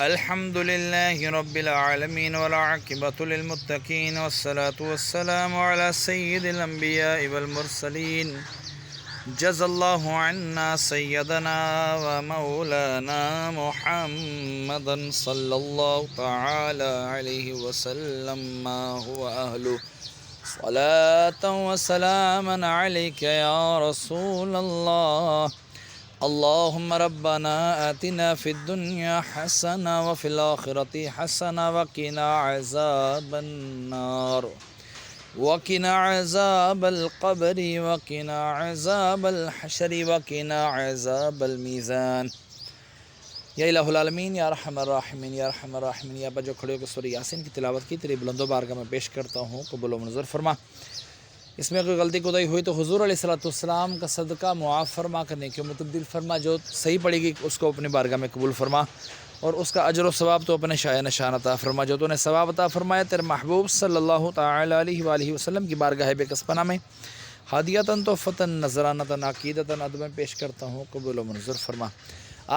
الحمد لله رب العالمين والعاقبة للمتقين والصلاة والسلام على سيد الأنبياء والمرسلين جزا الله عنا سيدنا ومولانا محمدا صلى الله تعالى عليه وسلم ما هو أهله صلاة وسلاما عليك يا رسول الله. اللهم ربنا آتنا في الدنيا حسنة وفي الآخرة حسنة وقنا عذاب النار وقنا عذاب القبر وقنا عذاب الحشر وقنا عذاب الميزان. یا الہ العالمین یا ارحم الراحمین یا ارحم الراحمین. یا جو کھڑے ہو کے سورہ یاسین کی تلاوت کی تیری بلند و بارگاہ میں پیش کرتا ہوں، قبول و منظور فرما. اس میں کوئی غلطی کوتاہی ہوئی تو حضور علیہ السلام کا صدقہ معاف فرما کرنے کے متبدل فرما. جو صحیح پڑے گی اس کو اپنی بارگاہ میں قبول فرما، اور اس کا اجر و ثواب تو اپنے شایع نشان عطا فرما. جو تو نے ثواب عطا فرمایا تیرے محبوب صلی اللہ تعالی علیہ وآلہ وسلم کی بارگاہ بے کس پناہ میں ہدیۃً تحفۃً نذرانۃً عقیدۃً ادب پیش کرتا ہوں، قبول و منظور فرما.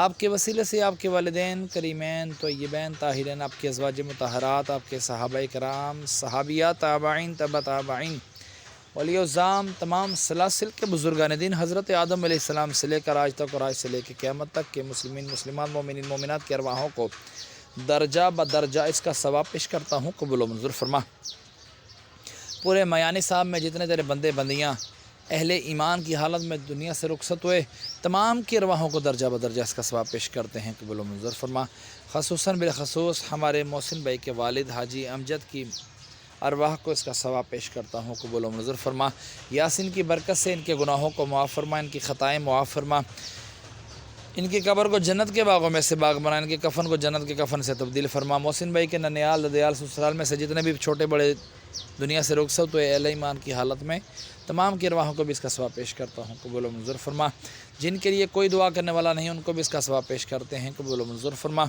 آپ کے وسیلے سے آپ کے والدین کریمین طیبین طاہرین، آپ کے ازواج مطہرات، آپ کے صحابہ کرام، صحابیات، تابعین، تبع تابعین، ولی الزام، تمام سلاسل کے بزرگان دین حضرت آدم علیہ السلام سے لے کر آج تک اور آج سے لے کے قیامت تک کے مسلمین مسلمان مومنین مومنات کے ارواحوں کو درجہ بدرجہ اس کا ثواب پیش کرتا ہوں، قبول و منظور فرما. پورے میانی صاحب میں جتنے تیرے بندے بندیاں اہل ایمان کی حالت میں دنیا سے رخصت ہوئے، تمام کی ارواحوں کو درجہ بدرجہ اس کا ثواب پیش کرتے ہیں، قبول و منظور فرما. خصوصاً بالخصوص ہمارے محسن بھائی کے والد حاجی امجد کی ارواح کو اس کا ثواب پیش کرتا ہوں، قبول و منظور فرما. یاسین کی برکت سے ان کے گناہوں کو معاف فرما، ان کی خطائیں معاف فرما، ان کی قبر کو جنت کے باغوں میں سے باغ بنا، ان کے کفن کو جنت کے کفن سے تبدیل فرما. محسن بھائی کے ننیال ددیال سسرال میں سے جتنے بھی چھوٹے بڑے دنیا سے رخصت ہوئے اہل ایمان کی حالت میں، تمام کی ارواحوں کو بھی اس کا ثواب پیش کرتا ہوں، قبول و منظور فرما. جن کے لیے کوئی دعا کرنے والا نہیں ان کو بھی اس کا ثواب پیش کرتے ہیں، قبول و منظور فرما.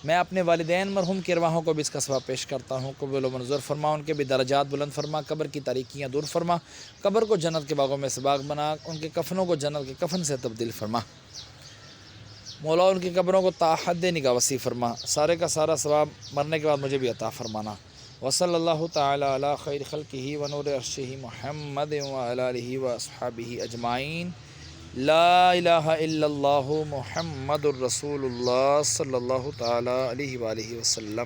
میں اپنے والدین مرحوم کی ارواحوں کو بھی اس کا ثواب پیش کرتا ہوں، قبول و منظور فرما. ان کے بھی درجات بلند فرما، قبر کی تاریکیاں دور فرما، قبر کو جنت کے باغوں میں سے باغ بنا، ان کے کفنوں کو جنت کے کفن سے تبدیل فرما. مولا ان کی قبروں کو تا حد نگاہ وسیع فرما. سارے کا سارا ثواب مرنے کے بعد مجھے بھی عطا فرمانا. وصلی اللہ تعالی علی خیر خلقہ ونور عرشہ محمد وعلی آلہ واصحابہ اجمعین. لا الہ الا اللہ محمد الرسول اللہ صلی اللہ تعالی علیہ وآلہ وسلم.